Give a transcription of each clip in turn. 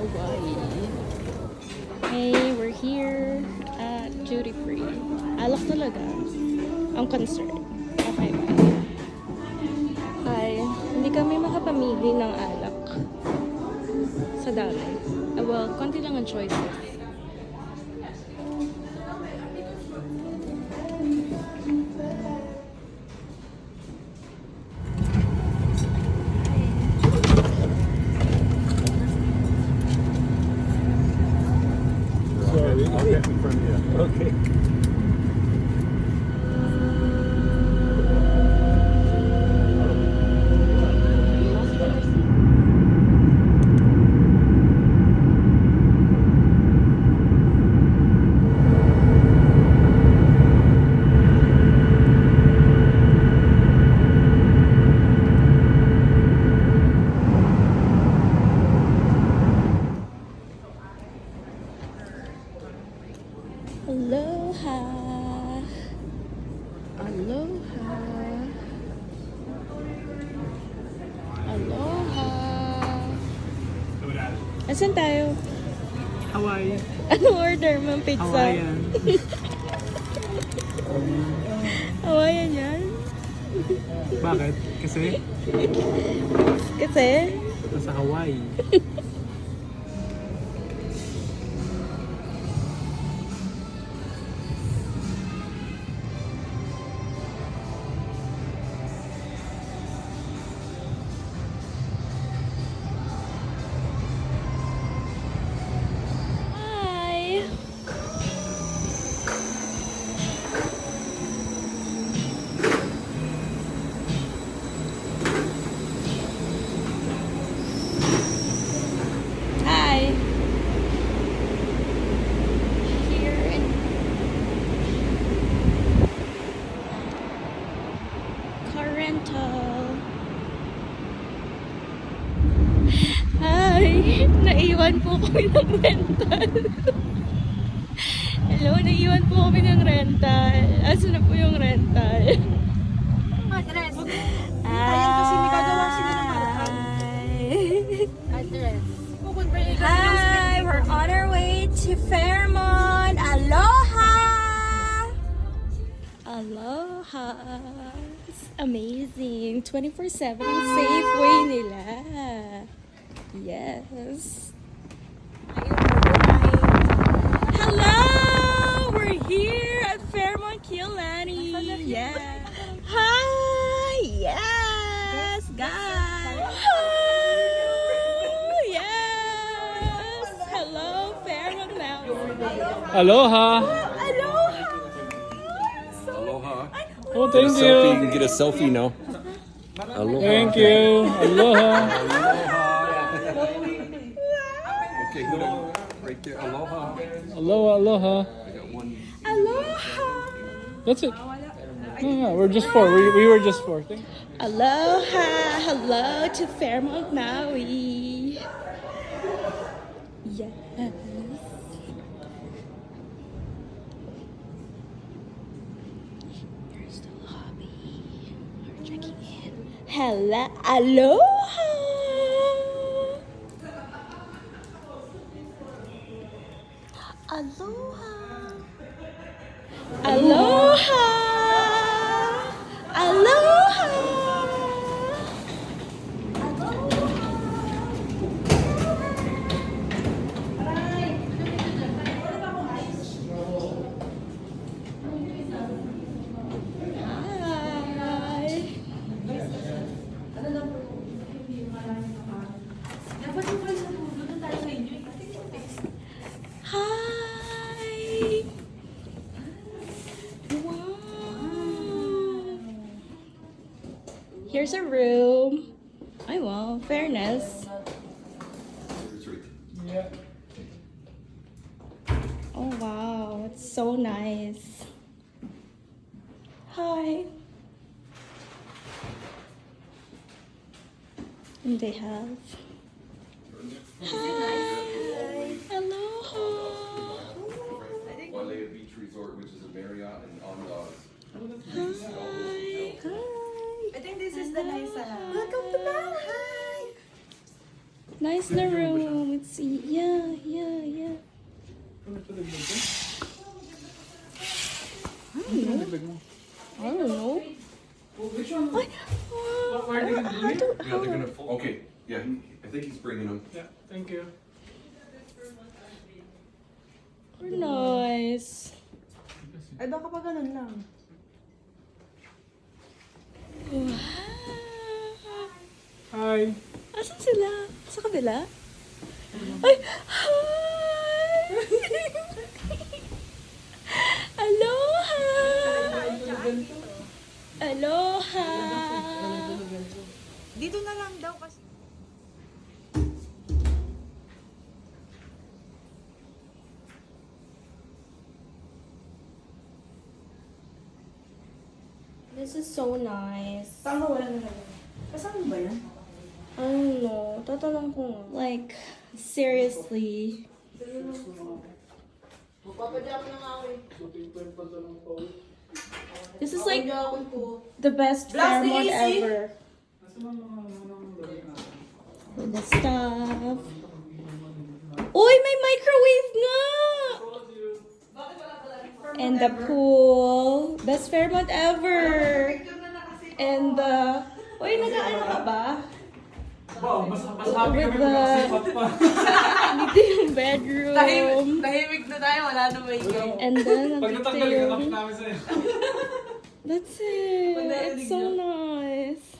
Hawaii. Hey, we're here at duty free. Alak talaga. I'm concerned. Okay, bye. Ay, hindi kami makapamili ng alak sa dami. Well, konti lang ang choices. Sorry, I'll get in front of you. Okay. Aloha! Aloha! Aloha! Asan tayo? Hawaii. Anong order mo? Pizza? Hawaiian. Hawaiian yan? Bakit? Kasi Kasi? nasa Hawaii. Hi! Hi! Here in car rental. Hi! Naiwan po kami ng rental. Hello, naiwan po kami ng rental. Asan na po yung rental? Address. Ayan kasi may gagawa sila ng markup. Address. Hi! We're on our way to Fairmont. Aloha! Aloha! It's amazing. 24/7 ang safe way nila. Yes. Hello! We're here at Fairmont Lani. Yeah. Hi! Yes, guys. Hi! Yes. Hello, Fairmont Mountain. Aloha. Aloha! Aloha. Oh, Get a thank selfie. You you. can get a selfie now. Aloha. Thank you. Aloha. Okay, hold on. Right there. Aloha. Aloha, aloha. I got one. Aloha! That's it. No, we're just four. We were just four. Thank you. Aloha! Hello to Fairmont, Maui. Yes. Here's the lobby. We're checking in. Hello. Aloha! Aloha! Aloha! Aloha! Hi! Hi! Wow! Here's a room. Ay, wow. Fairness. Yeah. Oh, wow. It's so nice. Hi. And they have. Hi. Aloha. Wailea Beach Resort, which is a Marriott and Ondas. Hi. Hi. I think this is the nice Welcome to Maui. Nice na room. Let's see. Yeah. I don't know. Which one? Ay, What are they gonna do here? Yeah, they're gonna. Okay. Yeah, I think he's bringing them. Yeah, thank you. Nice. Ay, baka pa ganun lang. Hi. Asan sila? Sa kabila? Ay! Hi! Aloha! Aloha! Dito na lang daw kasi. This is so nice. Tama, wala na lang. Kasama ba yan? I don't know. Tatanong ko nga. Like, seriously. Magpapadyak na nga ako eh. This is like Ako po. the best Blast the Fairmont AC. ever. With the stuff. Uy, may microwave nga! And the pool. Best Fairmont ever. And the... Uy, nag-ano ka ba? Wow, mas happy With kami the... mag-sipat pa. Dito yung bedroom. Tahimik na tayo, wala na may And then, Pag nandito natanggal, itatapos yung... namin sa'yo. That's it. It's so nice.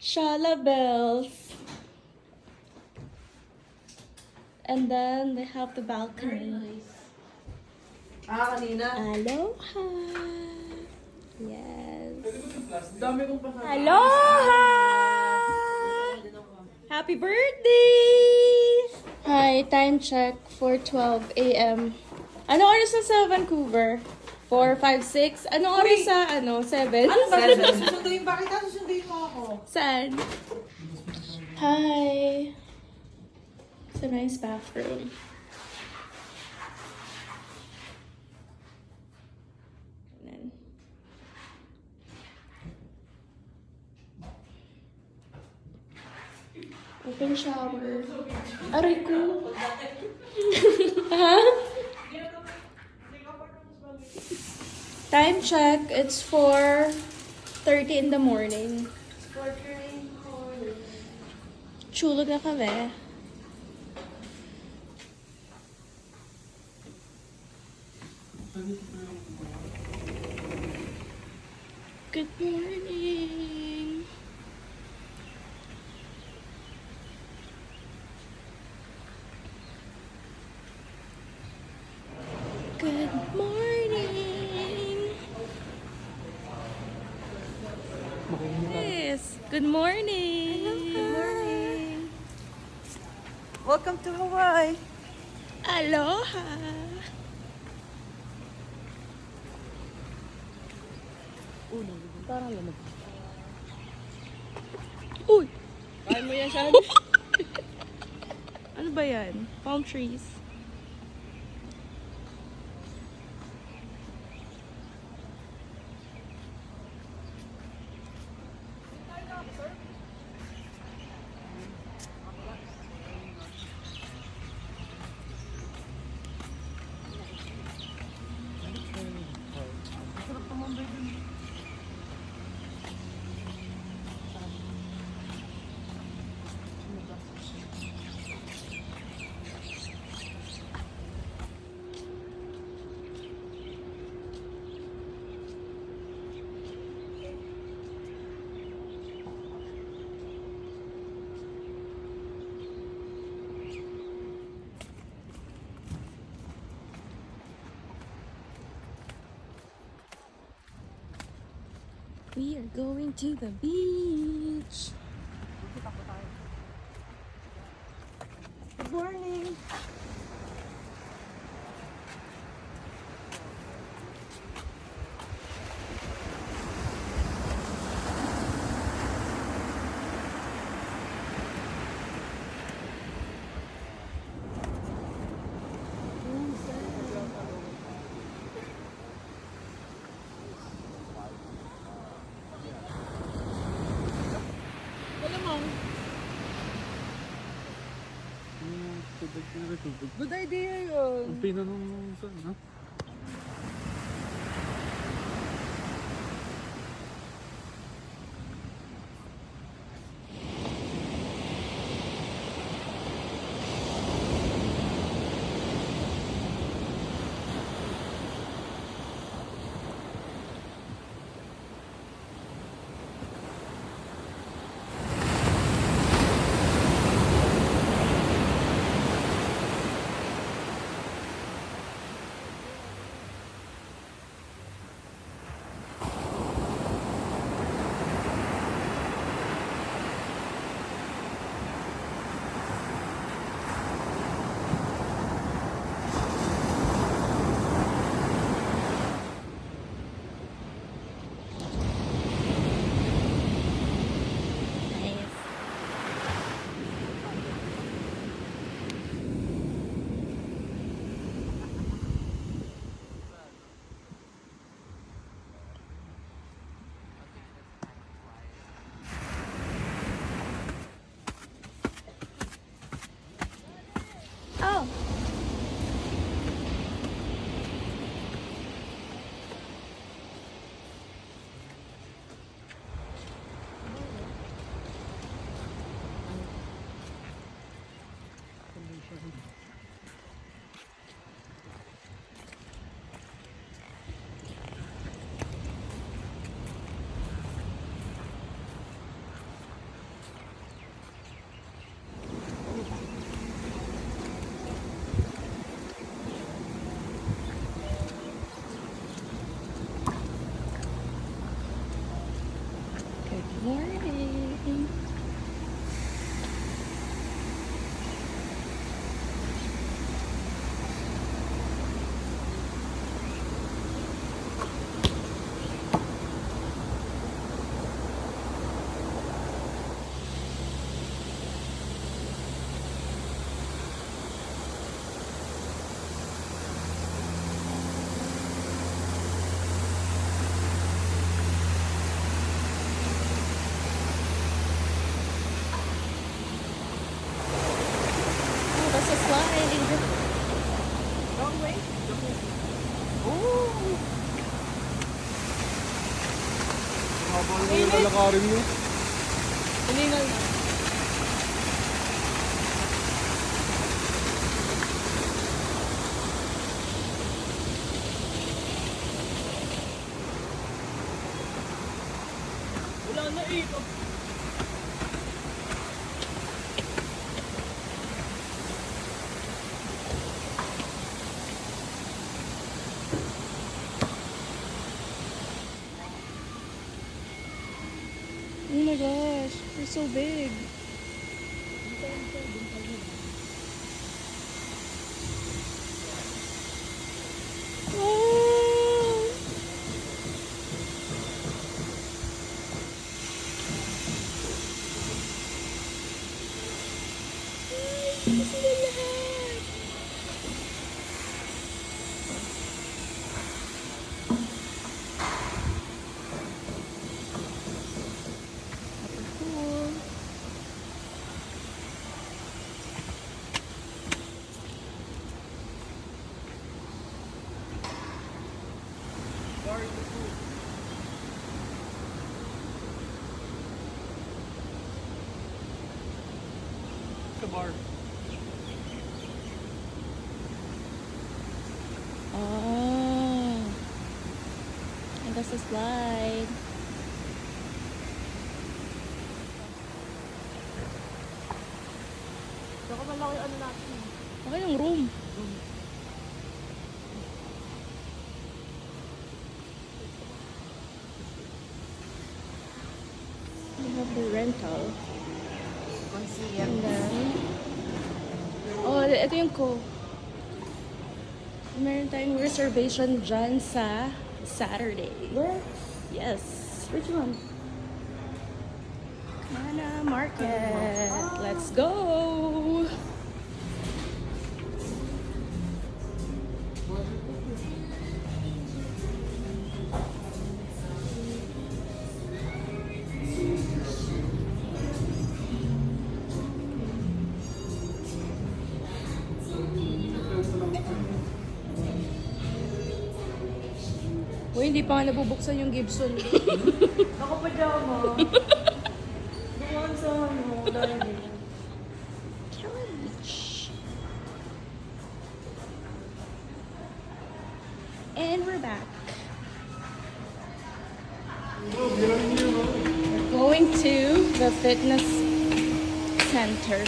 Shala bells. And then they have the balcony. Kanina. Aloha. Yes. Dami kong pasama. Aloha! Happy birthday! Hi, time check, 4:12 a.m. Ano oras na sa Vancouver? 4, 5, 6? Ano oras sa 7? Ano ba? Susunduin ba kita? Susunduin mo ako. Saan? Hi. It's a nice bathroom. And then open shower. Aray ko. Ha? Time check, it's 4:30 in the morning. Chulog na kami. Good morning. Good morning. Yes. Good morning. Good morning. Welcome to Hawaii. Aloha. Parang lamig. Uy! Kain mo yan, Shad? Ano ba yan? Palm trees. We are going to the beach. Good morning. Good idea yun. Ang pinanong saan, ha? Oh. Good morning. Oh, that's a slide. Wrong way. Habang yung lalakarin mo. Hiningal na. Wala na eh. Oh my gosh, they're so big. Oh! Ay, sila lahat. Super cool. Sa bar. Oh. And that's a slide. Saka malaki ano natin. Okay yung room. We have the rental. And then, oh, ito yung ko. Meron tayong reservation dyan sa Saturday. Where? Yes. Which one? Mana Market. Let's go. Uy, hindi pa nga nabubuksan yung Gibson. Nakapajama. Doon sa ano, dahil. And we're back. We're going to the fitness center.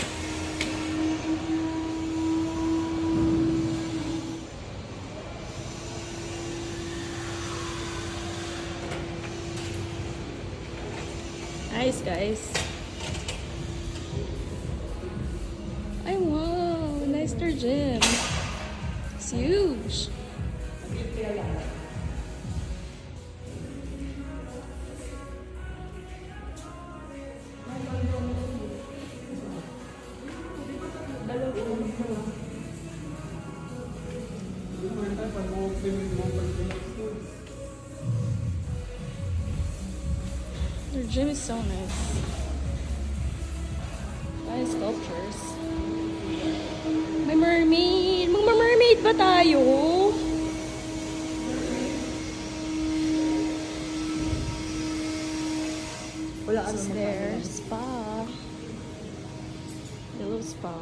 Nice, guys. Ay, wow. Nice their gym. It's huge. Their gym is so nice. Nice sculptures. May mermaid. Mag-mermaid ba tayo? Wala This is their spa. Little spa.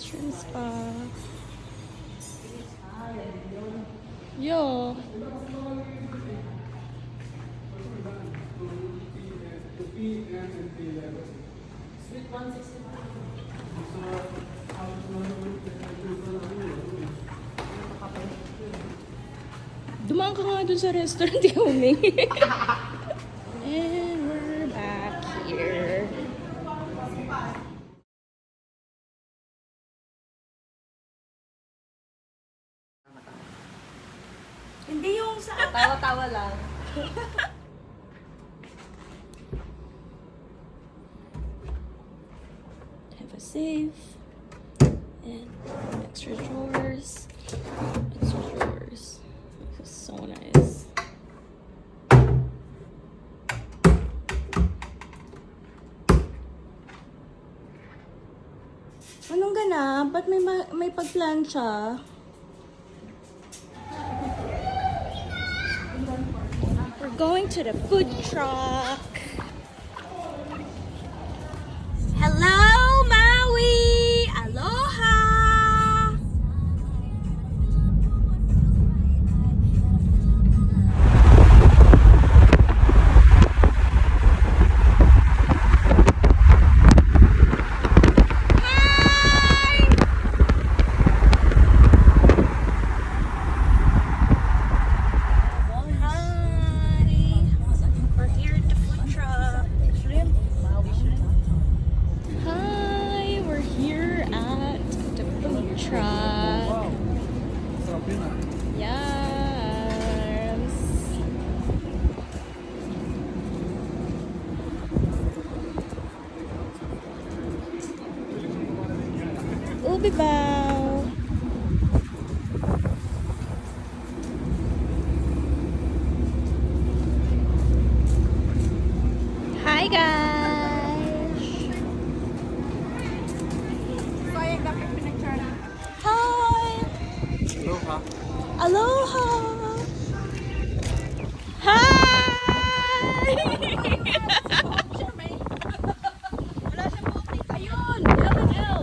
Shrimp spa. Yo. Dumaan ka nga dun sa restaurant, di ka humingi. And we're back here. Hindi yung sa tawa-tawa lang. Have a safe. And extra drawers. Extra drawers. This is so nice. Anong ganap? Ba't may pagplansya? We're going to the food truck. Hello, Maui! Aloha! We're here at the food truck. Hi, we're here at the food truck. Yes. Ubi bao. Hi guys. Sayang dapat pinag-charge. Hi. Aloha. Aloha. Hi. Wala siyang buhok. Ayun! L&L!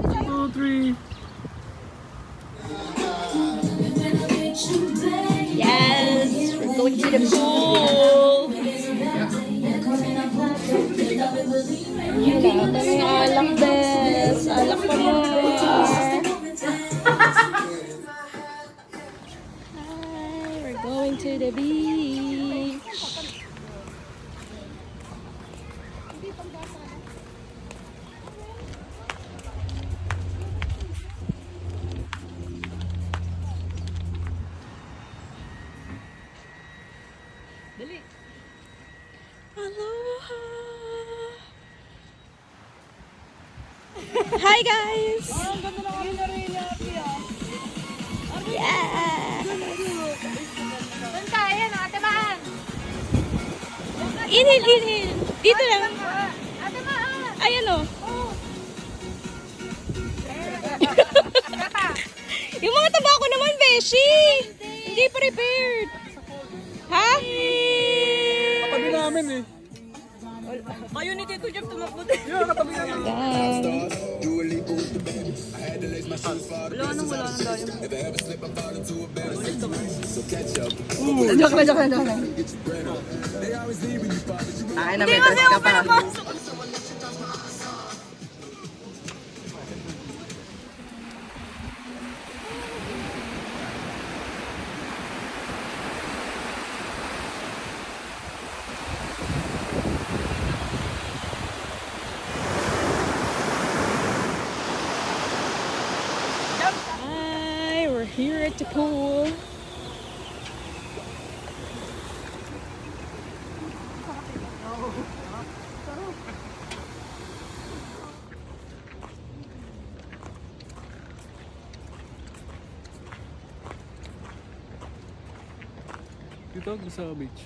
2, 3. Yes, we're going to the pool. Yun na, may alak bes. Alak pa mo. Hi, we're going to the beach. Dali. Aloha. Hi guys. Ang ganda na kami na rin natin ah. Yeah. Doon tayo, no? Ate Maan! Inhale. Dito lang. Ate Maan! Ayan o. Oh! Yung mga tabako naman, Beshi. Hindi prepared. ko Jeff tumakbo din. Gang. Wala nang dayo. Joke lang. Ay, na may touch ka pa. Hi, we're here at the pool. Dito sa beach.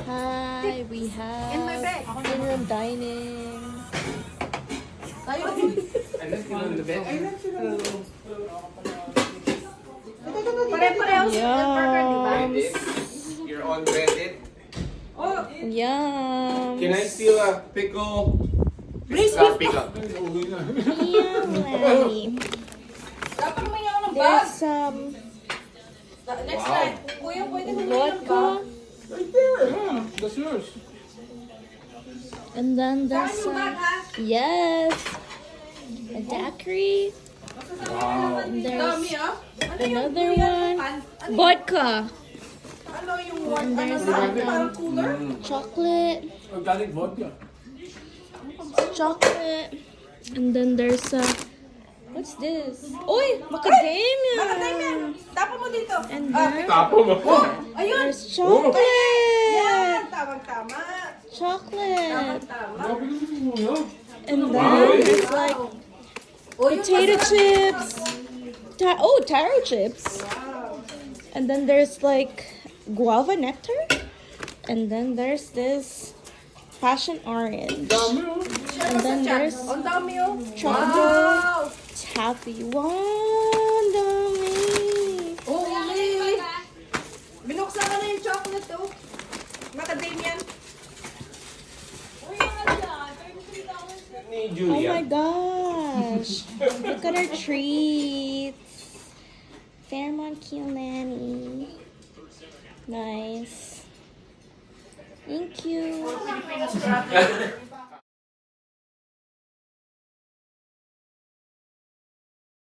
Hi, we have in-room dining. Pare-parehas. Burger, di ba? You're on Reddit. Yum. Can I steal a pickle? Braised Not beef. pickle. Yum, Lani. Dapat may ako ng bag. There's some Next Wow. time. Kuya, pwede mo ng bag. vodka. Right there, yeah. That's yours. And then there's Saan yung some, bag, ha? yes, a daiquiri. Wow. And Dami, there's ah. Ano yung another kuya? one. Ano Vodka. Ano yung one? And Ano there's na? like, Parang cooler? chocolate. Organic vodka. Chocolate. And then there's what's this? Oy, macadamia. Macadamia. Tapo mo dito. And Ah, then Tapo mo. ayun. there's chocolate. Yan. Tama. Chocolate. Tama. And then there's like O, yung potato masarap. chips. Taro chips. And then there's like guava nectar. And then there's this passion orange. And then there's Ang dami, oh. tropical Wow. taffy. Wow, dami. Holy. Binuksan ko na yung chocolate, oh. Macadamian. Ni Oh Julia. my gosh. Look at our treats. Fairmont kay Lani. Nice. Thank you.